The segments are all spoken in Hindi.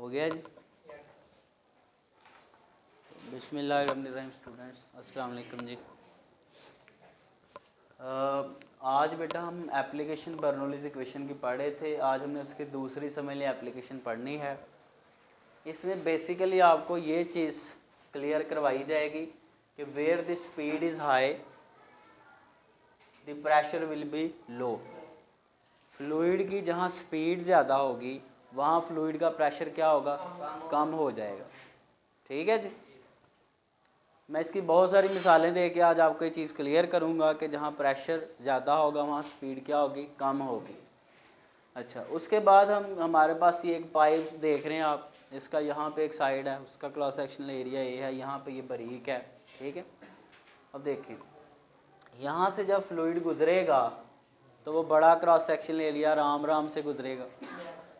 हो गया जी। बिस्मिल्लाहिर्रहमानिर्रहीम स्टूडेंट्स, अस्सलाम वालेकुम जी। आज बेटा हम एप्लीकेशन बर्नौलीज़ इक्वेशन की पढ़ रहे थे। आज हमने उसकी दूसरी समझ ली एप्लीकेशन पढ़नी है। इसमें बेसिकली आपको ये चीज़ क्लियर करवाई जाएगी कि where the speed is high the pressure will be low. Fluid की जहाँ स्पीड ज़्यादा होगी वहाँ फ्लूइड का प्रेशर क्या होगा, कम हो जाएगा। ठीक है जी। मैं इसकी बहुत सारी मिसालें दे के आज आपको ये चीज़ क्लियर करूँगा कि जहाँ प्रेशर ज़्यादा होगा वहाँ स्पीड क्या होगी, कम होगी। अच्छा, उसके बाद हमारे पास ये एक पाइप देख रहे हैं आप, इसका यहाँ पे एक साइड है, उसका क्रॉस सेक्शनल एरिया ये है, यहाँ पे ये बारीक है। ठीक है। अब देखें, यहाँ से जब फ्लूइड गुजरेगा तो वो बड़ा क्रॉस सेक्शनल एरिया आराम से गुजरेगा।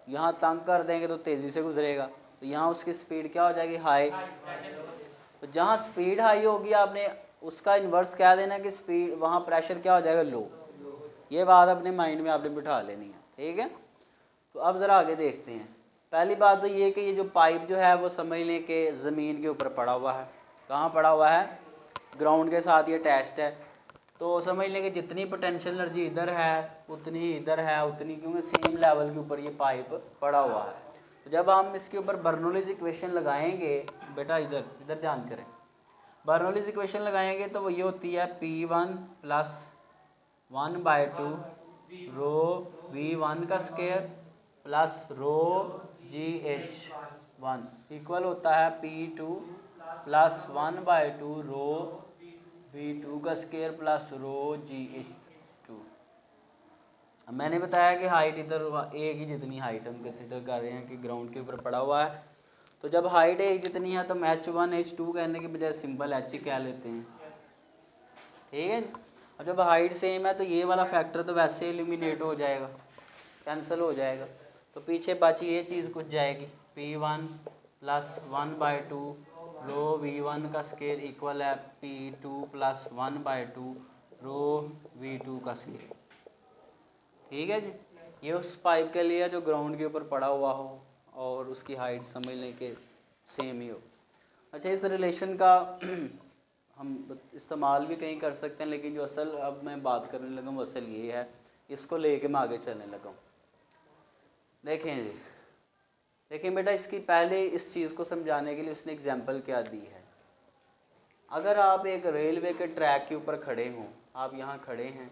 यहाँ तंग कर देंगे तो तेज़ी से गुजरेगा, तो यहाँ उसकी स्पीड क्या हो जाएगी, हाई। तो जहाँ स्पीड हाई होगी आपने उसका इन्वर्स कह देना कि स्पीड वहाँ प्रेशर क्या हो जाएगा, लो। ये बात अपने माइंड में आपने बिठा लेनी है। ठीक है। तो अब ज़रा आगे देखते हैं। पहली बात तो ये कि ये जो पाइप जो है वो समझ लें कि ज़मीन के ऊपर पड़ा हुआ है। कहाँ पड़ा हुआ है, ग्राउंड के साथ ये अटैच्ड है। तो समझ लें कि जितनी पोटेंशियल एनर्जी इधर है उतनी ही इधर है, उतनी, क्योंकि सेम लेवल के ऊपर ये पाइप पड़ा हुआ है। तो जब हम इसके ऊपर बर्नौलीज़ इक्वेशन लगाएंगे, बेटा इधर इधर ध्यान करें, बर्नौलीज़ इक्वेशन लगाएंगे तो वो ये होती है P1 + 1/2 रो V1 का स्क्वायर प्लस रो GH1 इक्वल होता है P2 + 1/2 रो V2 का स्क्वायर प्लस रो GH2। मैंने बताया कि हाइट इधर एक ही जितनी हाइट हम कंसिडर कर रहे हैं कि ग्राउंड के ऊपर पड़ा हुआ है। तो जब हाइट एक जितनी है तो हम H1 H2 कहने के बजाय सिंपल H ही कह लेते हैं। ठीक है। और जब हाइट सेम है तो ये वाला फैक्टर तो वैसे एलिमिनेट हो जाएगा, कैंसिल हो जाएगा। तो पीछे बची ये चीज़ कुछ जाएगी, P1 + 1/2 रो V1 का स्क्वायर इक्वल है P2 + 1/2 रो V2 का स्क्वायर। ठीक है जी। ये उस पाइप के लिए जो ग्राउंड के ऊपर पड़ा हुआ हो और उसकी हाइट समझ लें कि सेम ही हो। अच्छा, इस रिलेशन का हम इस्तेमाल भी कहीं कर सकते हैं, लेकिन जो असल अब मैं बात करने लगा वो असल ये है, इसको लेके मैं आगे चलने लगा हूँ। देखें जी, देखें बेटा, इसकी पहले इस चीज़ को समझाने के लिए उसने एग्जाम्पल क्या दी है। अगर आप एक रेलवे के ट्रैक के ऊपर खड़े हों, आप यहाँ खड़े हैं,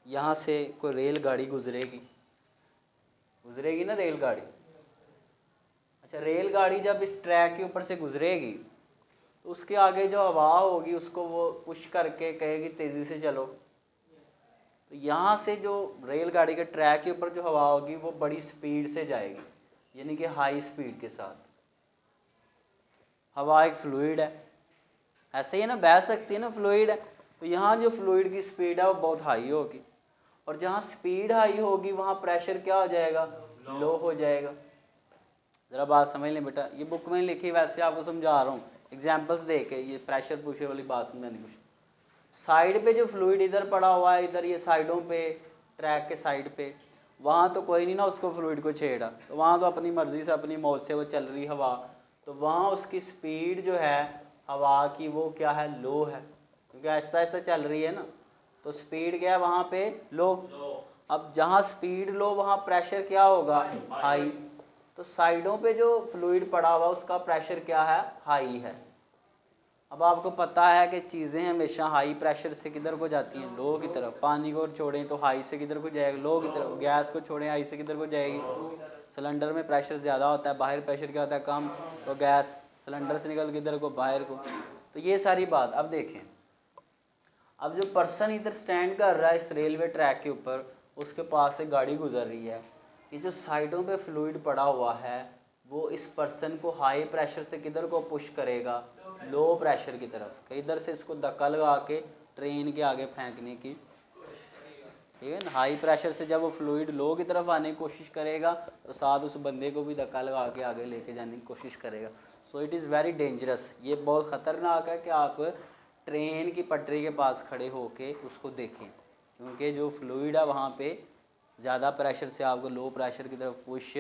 यहाँ से कोई रेलगाड़ी गुजरेगी ना रेलगाड़ी। अच्छा, रेलगाड़ी जब इस ट्रैक के ऊपर से गुजरेगी तो उसके आगे जो हवा होगी उसको वो पुश करके कहेगी तेज़ी से चलो। तो यहाँ से जो रेलगाड़ी के ट्रैक के ऊपर जो हवा होगी वो बड़ी स्पीड से जाएगी, यानी कि हाई स्पीड के साथ। हवा एक फ्लूइड है, ऐसे ही है ना, बह सकती है ना, फ्लूइड है। तो यहाँ जो फ्लूइड की स्पीड है वो बहुत हाई होगी, और जहाँ स्पीड हाई होगी वहाँ प्रेशर क्या हो जाएगा, लो हो जाएगा। ज़रा बात समझ लें बेटा, ये बुक में लिखी, वैसे आपको समझा रहा हूँ एग्जाम्पल्स दे के। ये प्रेशर पुशर वाली बात समझानी कुछ। साइड पे जो फ्लूइड इधर पड़ा हुआ है, इधर ये साइडों पे, ट्रैक के साइड पे, वहाँ तो कोई नहीं ना उसको फ्लूइड को छेड़ा, तो वहाँ तो अपनी मर्ज़ी से अपनी मौज से वो चल रही हवा। तो वहाँ उसकी स्पीड जो है हवा की वो क्या है, लो है, क्योंकि आहिस्ता आहिस्ता चल रही है ना। तो स्पीड क्या है वहाँ पे, लो। अब जहाँ स्पीड लो वहाँ प्रेशर क्या होगा, हाई। तो साइडों पे जो फ्लूइड पड़ा हुआ उसका प्रेशर क्या है, हाई है। अब आपको पता है कि चीज़ें हमेशा हाई प्रेशर से किधर को जाती हैं, लो की तरफ। पानी को छोड़ें तो हाई से किधर को जाएगा, लो की तरफ। गैस को छोड़ें हाई से किधर को जाएगी, सिलेंडर में प्रेशर ज़्यादा होता है, बाहर प्रेशर क्या होता है, कम। तो गैस सिलेंडर से निकल किधर को, बाहर को। तो ये सारी बात। अब देखें, अब जो पर्सन इधर स्टैंड कर रहा है इस रेलवे ट्रैक के ऊपर, उसके पास से गाड़ी गुजर रही है। ये जो साइडों पे फ्लूइड पड़ा हुआ है वो इस पर्सन को हाई प्रेशर से किधर को पुश करेगा, लो प्रेशर की तरफ, कि इधर से इसको धक्का लगा के ट्रेन के आगे फेंकने की। ठीक है ना। हाई प्रेशर से जब वो फ्लूइड लो की तरफ आने की कोशिश करेगा तो साथ उस बंदे को भी धक्का लगा के आगे लेके जाने की कोशिश करेगा। So it is very dangerous. ये बहुत ख़तरनाक है कि आप ट्रेन की पटरी के पास खड़े होके उसको देखें, क्योंकि जो फ्लूइड है वहाँ पे ज़्यादा प्रेशर से आपको लो प्रेशर की तरफ पुश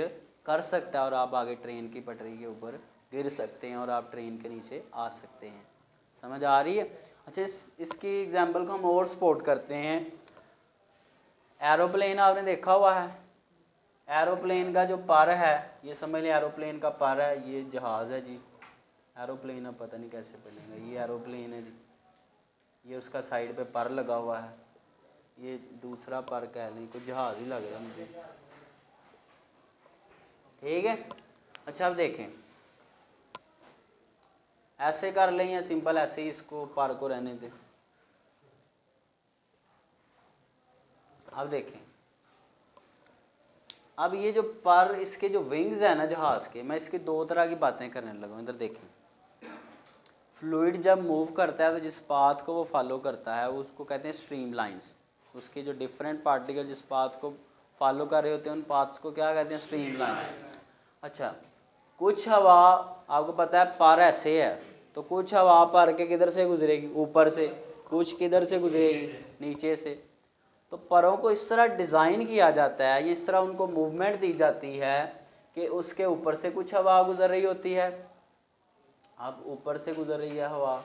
कर सकता है और आप आगे ट्रेन की पटरी के ऊपर गिर सकते हैं और आप ट्रेन के नीचे आ सकते हैं। समझ आ रही है? अच्छा, इसकी एग्जांपल को हम और सपोर्ट करते हैं। एरोप्लेन आपने देखा हुआ है, एरोप्लेन का जो पर है, ये समझ लें एरोप्लेन का पर है, ये जहाज़ है जी। एरोप्लेन अब पता नहीं कैसे बनेगा, ये एरोप्लेन है जी, ये उसका साइड पे पर लगा हुआ है, ये दूसरा पर कह लें, कोई जहाज़ ही लग रहा है मुझे। ठीक है। अच्छा अब देखें, ऐसे कर लें या सिंपल ऐसे ही इसको पर को रहने दें। अब देखें, अब ये जो पर इसके जो विंग्स है ना जहाज के, मैं इसकी दो तरह की बातें करने लगा हूँ। इधर देखें, फ्लूइड जब मूव करता है तो जिस पाथ को वो फॉलो करता है उसको कहते हैं स्ट्रीम लाइंस। उसके जो डिफरेंट पार्टिकल जिस पाथ को फॉलो कर रहे होते हैं उन पाथ्स को क्या कहते हैं? Stream line. अच्छा, कुछ हवा आपको पता है पर ऐसे है, तो कुछ हवा पर के किधर से गुजरेगी? ऊपर से। कुछ किधर से गुजरेगी? नीचे से। तो परों को इस तरह डिज़ाइन किया जाता है, इस तरह उनको मूवमेंट दी जाती है कि उसके ऊपर से कुछ हवा गुजर रही होती है। अब ऊपर से गुजर रही है हवा,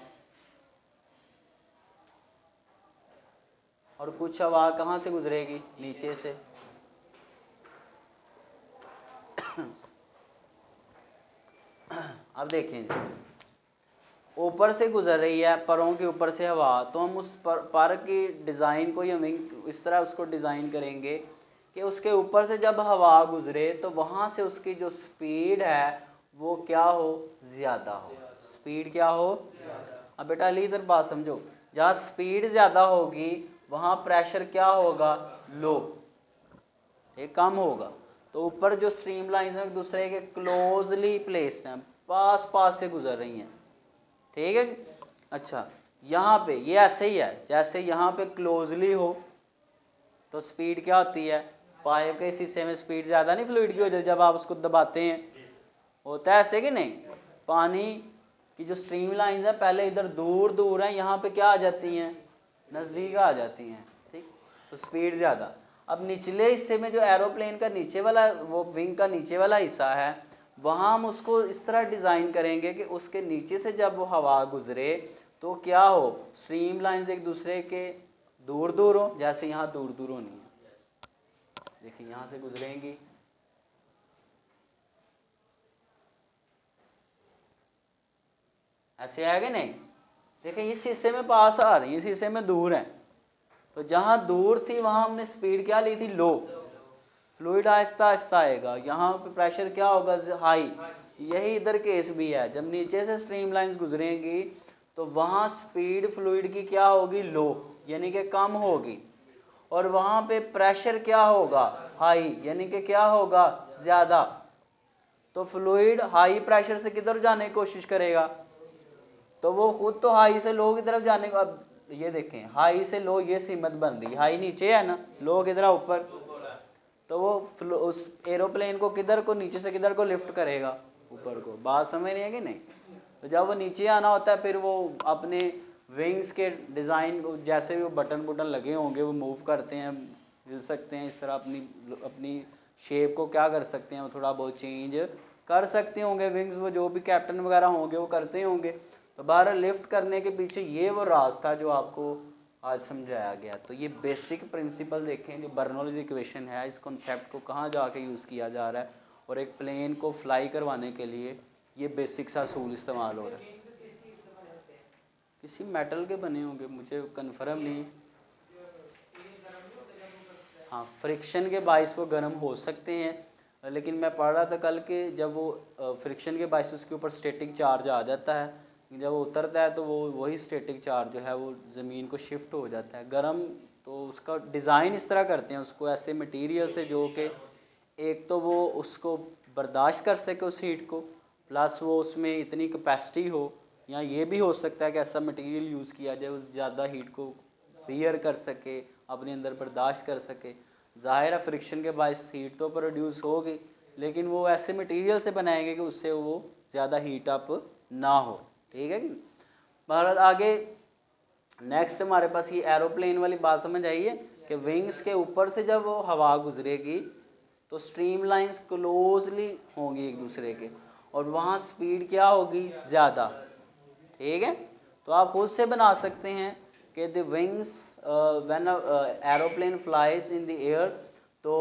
और कुछ हवा कहाँ से गुजरेगी? नीचे से। अब देखें, ऊपर से गुजर रही है परों के ऊपर से हवा, तो हम उस पर की डिज़ाइन को या विंग इस तरह उसको डिज़ाइन करेंगे कि उसके ऊपर से जब हवा गुजरे तो वहाँ से उसकी जो स्पीड है वो क्या हो? ज़्यादा हो। स्पीड क्या हो? अब बेटा अली इधर बात समझो, जहाँ स्पीड ज़्यादा होगी वहाँ प्रेशर क्या होगा? लो, ये कम होगा। तो ऊपर जो स्ट्रीम लाइंस हैं एक दूसरे के क्लोजली प्लेस्ड हैं, पास पास से गुजर रही हैं। ठीक है। अच्छा, यहाँ पे ये ऐसे ही है, जैसे यहाँ पे क्लोजली हो तो स्पीड क्या होती है? पाइप के शीशे में स्पीड ज़्यादा नहीं फ्लूइड की हो जाती जब आप उसको दबाते हैं? होता है ऐसे कि नहीं? पानी की जो स्ट्रीम लाइंस है पहले इधर दूर दूर हैं, यहाँ पे क्या आ जाती हैं? नज़दीक आ जाती हैं। ठीक, तो स्पीड ज़्यादा। अब निचले हिस्से में जो एरोप्लेन का नीचे वाला वो विंग का नीचे वाला हिस्सा है, वहाँ हम उसको इस तरह डिज़ाइन करेंगे कि उसके नीचे से जब वो हवा गुजरे तो क्या हो? स्ट्रीम लाइंस एक दूसरे के दूर दूर हो, जैसे यहाँ दूर दूर होनी है। देखिए यहाँ से गुजरेंगी, ऐसे है कि नहीं? देखिए इस हिस्से में पास आ रही है, इस हिस्से में दूर है, तो जहाँ दूर थी वहाँ हमने स्पीड क्या ली थी? लो। फ्लूइड आहिस्ता आहिस्ता आएगा, यहाँ पे प्रेशर क्या होगा? हाई। यही इधर केस भी है, जब नीचे से स्ट्रीम लाइंस गुजरेंगी तो वहाँ स्पीड फ्लूइड की क्या होगी? लो, यानी कि कम होगी, और वहाँ पे प्रेशर क्या होगा? हाई, यानी कि क्या होगा? ज़्यादा। तो फ्लूइड हाई प्रेशर से किधर जाने की कोशिश करेगा? तो वो खुद तो हाई से लो की तरफ जाने को। अब ये देखें, हाई से लो ये सीमत बन रही है, हाई नीचे है ना, लो किधर ऊपर, तो वो उस एरोप्लेन को किधर को, नीचे से किधर को लिफ्ट करेगा? ऊपर को। बात समझ रही है कि नहीं? तो जब वो नीचे आना होता है फिर वो अपने विंग्स के डिज़ाइन जैसे भी वो बटन लगे होंगे वो मूव करते हैं, हिल सकते हैं इस तरह, अपनी अपनी शेप को क्या कर सकते हैं? वो थोड़ा बहुत चेंज कर सकते होंगे विंग्स, वो जो भी कैप्टन वगैरह होंगे वो करते होंगे। तो बाहर लिफ्ट करने के पीछे ये वो रास्ता जो आपको आज समझाया गया। तो ये बेसिक प्रिंसिपल देखें, जो बर्नौलीज़ इक्वेशन है, इस कॉन्सेप्ट को कहाँ जाके यूज़ किया जा रहा है, और एक प्लेन को फ्लाई करवाने के लिए ये बेसिक सा असूल इस्तेमाल हो रहा है। किसी मेटल के बने होंगे, मुझे कंफर्म नहीं। हाँ, फ्रिक्शन के बाइस वो गर्म हो सकते हैं, लेकिन मैं पढ़ रहा था कल के जब वो फ्रिक्शन के बाइस उसके ऊपर स्टैटिक चार्ज आ जाता है, जब वो उतरता है तो वो वही स्टैटिक चार्ज जो है वो ज़मीन को शिफ्ट हो जाता है गर्म। तो उसका डिज़ाइन इस तरह करते हैं उसको ऐसे मटेरियल से जो कि एक तो वो उसको बर्दाश्त कर सके उस हीट को, प्लस वो उसमें इतनी कैपेसिटी हो, या ये भी हो सकता है कि ऐसा मटेरियल यूज़ किया जाए उस ज़्यादा हीट को बियर कर सके, अपने अंदर बर्दाश्त कर सके। ज़ाहिर है फ्रिक्शन के बायस हीट तो प्रोड्यूस होगी, लेकिन वो ऐसे मटेरियल से बनाएंगे कि उससे वो ज़्यादा हीट अप ना हो। ठीक है कि भारत आगे नेक्स्ट हमारे पास ये एरोप्लेन वाली बात समझ आई है कि विंग्स के ऊपर से जब वो हवा गुजरेगी तो स्ट्रीम लाइंस क्लोजली होंगी एक दूसरे के, और वहाँ स्पीड क्या होगी, ज़्यादा। ठीक है, तो आप खुद से बना सकते हैं कि the wings when aeroplane flies in the air, तो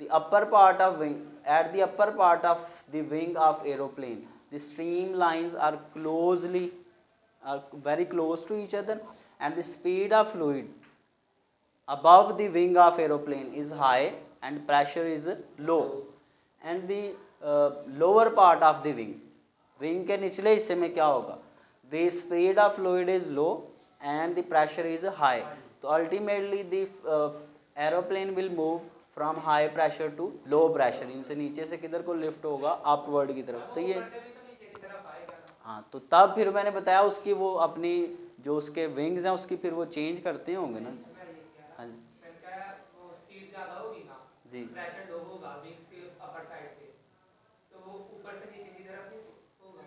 the upper part of wing, at the upper part of the wing of aeroplane the streamlines are closely are very close to each other, and the speed of fluid above the wing of aeroplane is high and pressure is low, and the lower part of the wing के निचले हिस्से में क्या होगा, the speed of fluid is low and the pressure is high, तो ultimately the aeroplane will move from high pressure to low pressure, इनसे नीचे से किधर को लिफ्ट होगा, अपवर्ड की तरफ। तो ये हाँ, तो तब फिर मैंने बताया उसकी वो अपनी जो उसके विंग्स हैं उसकी फिर वो चेंज करते होंगे ना। हाँ जी, प्रेशर लो होगा विंग्स के अपर साइड पे, तो वो ऊपर से नीचे की तरफ नहीं होगा,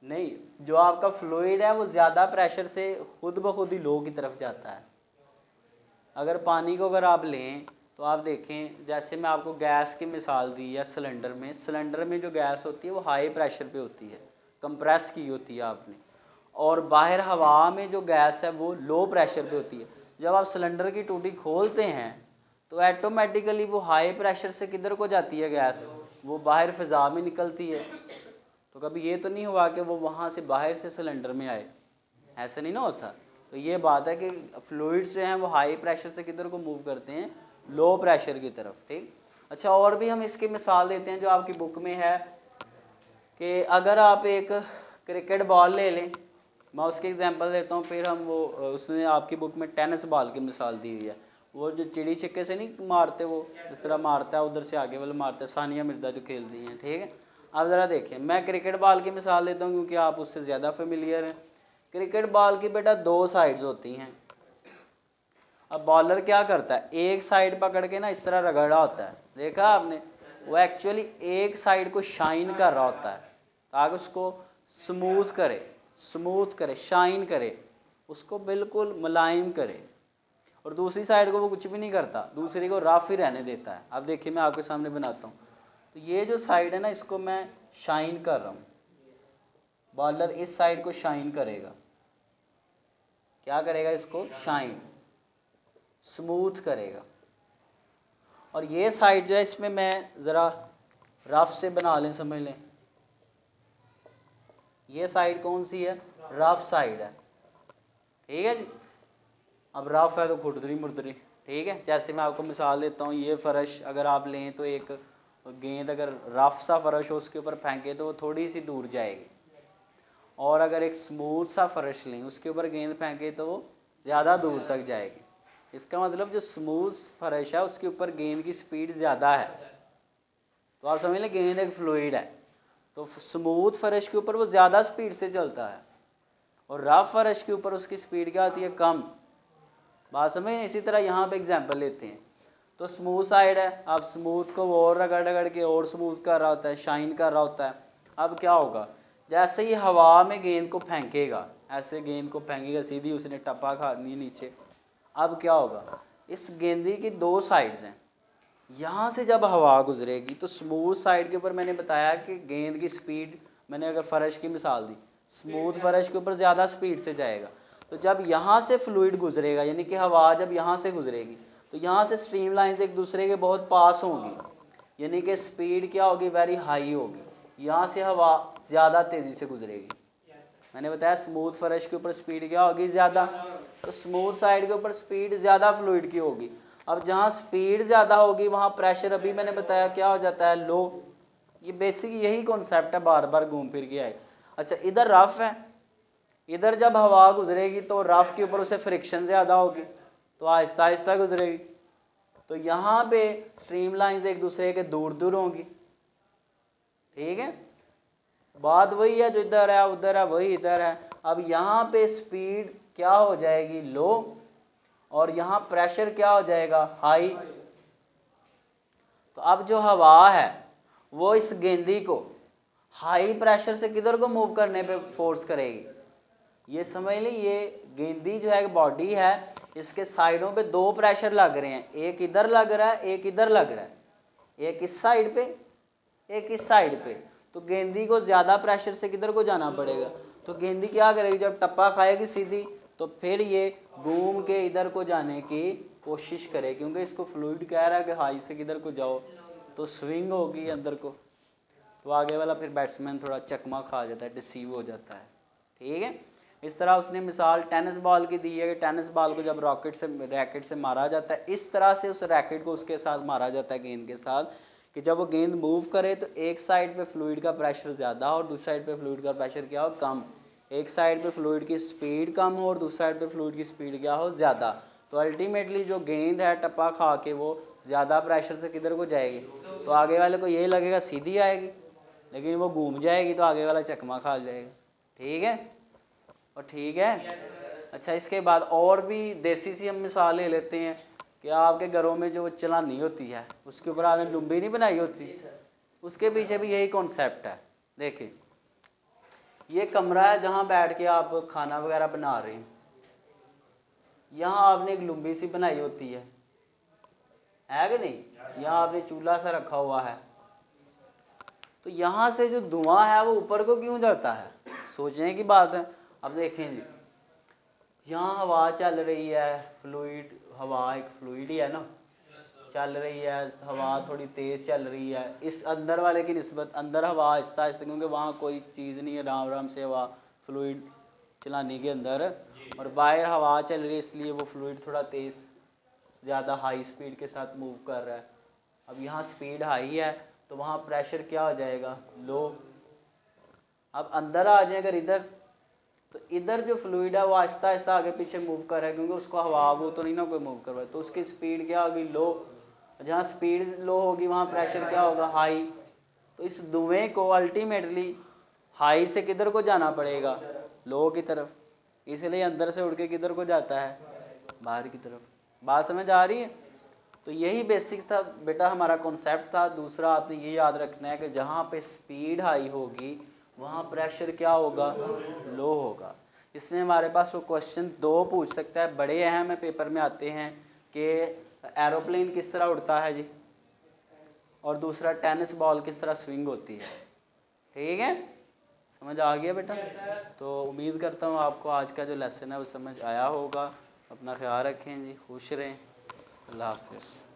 नहीं, जो आपका फ्लूइड है वो ज़्यादा प्रेशर से खुद ब खुद ही लो की तरफ जाता है। अगर पानी को अगर आप लें तो आप देखें, जैसे मैं आपको गैस की मिसाल दी या सिलेंडर में जो गैस होती है वो हाई प्रेशर पे होती है, कंप्रेस की होती है आपने, और बाहर हवा में जो गैस है वो लो प्रेशर पे होती है। जब आप सिलेंडर की टूटी खोलते हैं तो ऐटोमेटिकली वो हाई प्रेशर से किधर को जाती है गैस, वो बाहर फ़िज़ा में निकलती है। तो कभी ये तो नहीं हुआ कि वो वहाँ से बाहर से सिलेंडर में आए, ऐसा नहीं ना होता। तो ये बात है कि फ्लूइड्स जो हैं वो हाई प्रेशर से किधर को मूव करते हैं, लो प्रेशर की तरफ। ठीक, अच्छा, और भी हम इसकी मिसाल देते हैं जो आपकी बुक में है, कि अगर आप एक क्रिकेट बॉल ले लें, मैं उसकी एग्जांपल देता हूँ, फिर हम वो उसने आपकी बुक में टेनिस बॉल की मिसाल दी हुई है, वो जो चिड़ी छिक्के से नहीं मारते, वो इस तरह मारता है, उधर से आगे वाले मारता है, सानिया मिर्ज़ा जो खेलती हैं। ठीक है, आप ज़रा देखें, मैं क्रिकेट बॉल की मिसाल देता हूँ क्योंकि आप उससे ज़्यादा फेमिलियर हैं। क्रिकेट बॉल की बेटा दो साइड्स होती हैं। अब बॉलर क्या करता है, एक साइड पकड़ के ना इस तरह रगड़ा होता है, देखा आपने, वो एक्चुअली एक साइड को शाइन कर रहा होता है ताकि उसको स्मूथ करे, शाइन करे, उसको बिल्कुल मुलायम करे, और दूसरी साइड को वो कुछ भी नहीं करता, दूसरी को रफ ही रहने देता है। अब देखिए मैं आपके सामने बनाता हूँ, तो ये जो साइड है ना इसको मैं शाइन कर रहा हूँ, बॉलर इस साइड को शाइन करेगा, क्या करेगा, इसको शाइन स्मूथ करेगा, और ये साइड जो है इसमें मैं ज़रा रफ से बना लें, समझ लें, ये साइड कौन सी है, रफ साइड है। ठीक है जी, अब रफ है तो खुरदरी मुर्दरी। ठीक है, जैसे मैं आपको मिसाल देता हूँ, ये फ़र्श अगर आप लें तो एक गेंद अगर रफ सा फ़र्श हो उसके ऊपर फेंके तो वो थोड़ी सी दूर जाएगी, और अगर एक स्मूथ सा फ़र्श लें उसके ऊपर गेंद फेंके तो वो ज़्यादा दूर तक जाएगी। इसका मतलब जो स्मूथ फ़र्श है उसके ऊपर गेंद की स्पीड ज़्यादा है, तो आप समझ लें गेंद एक फ्लूइड है, तो स्मूथ फ़र्श के ऊपर वो ज़्यादा स्पीड से चलता है, और रफ फ़र्श के ऊपर उसकी स्पीड क्या होती है, कम। बात समझ। इसी तरह यहाँ पे एग्जांपल लेते हैं, तो स्मूथ साइड है, आप स्मूथ को और रगड़ के और स्मूथ कर रहा होता है, शाइन कर रहा होता है। अब क्या होगा, जैसे ही हवा में गेंद को फेंकेगा, ऐसे गेंद को फेंकेगा सीधी, उसने टप्पा खानी नीचे, अब क्या होगा, इस गेंदी की दो साइड्स हैं, यहाँ से जब हवा गुजरेगी तो स्मूथ साइड के ऊपर मैंने बताया कि गेंद की स्पीड, मैंने अगर फ़र्श की मिसाल दी, स्मूथ फ़र्श के ऊपर ज़्यादा स्पीड से जाएगा, तो जब यहाँ से फ्लूइड गुजरेगा, यानी कि हवा जब यहाँ से गुजरेगी तो यहाँ से स्ट्रीम लाइंस एक दूसरे के बहुत पास होंगी, यानी कि स्पीड क्या होगी, वेरी हाई होगी, यहाँ से हवा ज़्यादा तेज़ी से गुजरेगी। मैंने बताया स्मूथ फ़र्श के ऊपर स्पीड क्या होगी, ज़्यादा, तो स्मूथ साइड के ऊपर स्पीड ज़्यादा फ्लूइड की होगी। अब जहाँ स्पीड ज़्यादा होगी वहाँ प्रेशर, अभी मैंने बताया क्या हो जाता है, लो। ये बेसिक यही कॉन्सेप्ट है, बार बार घूम फिर के आए। अच्छा, इधर रफ है, इधर जब हवा गुजरेगी तो रफ के ऊपर उसे फ्रिक्शन ज़्यादा होगी, तो आहिस्ता आहिस्ता गुजरेगी, तो यहाँ पे स्ट्रीम लाइंस एक दूसरे के दूर दूर होंगी। ठीक है, बात वही है, जो इधर है उधर है वही इधर है। अब यहाँ पे स्पीड क्या हो जाएगी, लो, और यहाँ प्रेशर क्या हो जाएगा, हाई। तो अब जो हवा है वो इस गेंदी को हाई प्रेशर से किधर को मूव करने पे फोर्स करेगी, ये समझ ली, ये गेंदी जो है एक बॉडी है, इसके साइडों पे दो प्रेशर लग रहे हैं, एक इधर लग रहा है, एक इधर लग रहा है, एक इस साइड पे, एक इस साइड पे। तो गेंदी को ज़्यादा प्रेशर से किधर को जाना पड़ेगा, तो गेंदी क्या करेगी, जब टप्पा खाएगी सीधी तो फिर ये घूम के इधर को जाने की कोशिश करे, क्योंकि इसको फ्लूइड कह रहा है कि हाई से किधर को जाओ, तो स्विंग होगी अंदर को, तो आगे वाला फिर बैट्समैन थोड़ा चकमा खा जाता है, डिसीव हो जाता है। ठीक है, इस तरह उसने मिसाल टेनिस बॉल की दी है कि टेनिस बॉल को जब रैकेट से मारा जाता है, इस तरह से उस रैकेट को उसके साथ मारा जाता है, गेंद के साथ, कि जब वो गेंद मूव करे तो एक साइड पे फ्लूइड का प्रेशर ज़्यादा हो और दूसरी साइड पे फ्लूइड का प्रेशर क्या हो, कम। एक साइड पे फ्लूइड की स्पीड कम हो और दूसरी साइड पे फ्लूइड की स्पीड क्या हो, ज़्यादा। तो अल्टीमेटली जो गेंद है टप्पा खा के वो ज़्यादा प्रेशर से किधर को जाएगी, तो आगे वाले को यही लगेगा सीधी आएगी, लेकिन वो घूम जाएगी तो आगे वाला चकमा खा जाएगा। ठीक है, और ठीक है। अच्छा, इसके बाद और भी देसी सी हम मिसाल ले लेते हैं कि आपके घरों में जो चलानी होती है उसके ऊपर आपने लुम्बी नहीं बनाई होती, उसके पीछे भी यही कॉन्सेप्ट है। देखिए, ये कमरा है जहाँ बैठ के आप खाना वगैरह बना रहे हैं, यहाँ आपने एक लुम्बी सी बनाई होती है कि नहीं, यहाँ आपने चूल्हा सा रखा हुआ है, तो यहाँ से जो धुआं है वो ऊपर को क्यों जाता है, सोचने की बात है। अब देखें जी, यहाँ हवा चल रही है, फ्लूइड, हवा एक फ्लूइड ही है ना, चल रही है हवा, थोड़ी तेज़ चल रही है, इस अंदर वाले की निस्बत अंदर हवा आहिस्ता आहिस्ता, क्योंकि वहाँ कोई चीज़ नहीं है, राम राम से हवा फ्लूइड चलाने के अंदर, और बाहर हवा चल रही है, इसलिए वो फ्लूइड थोड़ा तेज़, ज़्यादा हाई स्पीड के साथ मूव कर रहा है। अब यहाँ स्पीड हाई है तो वहाँ प्रेशर क्या हो जाएगा, लो। अब अंदर आ जाए अगर इधर, तो इधर जो फ्लूइड है वो आहिस्ता आहिस्ता आगे पीछे मूव कर रहा है, क्योंकि उसको हवा वो तो नहीं ना कोई मूव कर रहा है, तो उसकी स्पीड क्या होगी, लो। जहाँ स्पीड लो होगी वहाँ प्रेशर क्या होगा, हाई। तो इस धुएं को अल्टीमेटली हाई से किधर को जाना पड़ेगा, लो की तरफ, इसलिए अंदर से उड़ के किधर को जाता है, बाहर की तरफ। बात समझ आ रही है। तो यही बेसिक था बेटा हमारा कॉन्सेप्ट था। दूसरा आपने ये याद रखना है कि जहाँ पे स्पीड हाई होगी वहाँ प्रेशर क्या होगा, लो होगा। इसमें हमारे पास वो क्वेश्चन दो पूछ सकता है, बड़े अहम है, पेपर में आते हैं कि एरोप्लेन किस तरह उड़ता है जी, और दूसरा टेनिस बॉल किस तरह स्विंग होती है। ठीक है, समझ आ गया बेटा। तो उम्मीद करता हूँ आपको आज का जो लेसन है वो समझ आया होगा। अपना ख्याल रखें जी, खुश रहें, अल्लाह हाफ़िज़।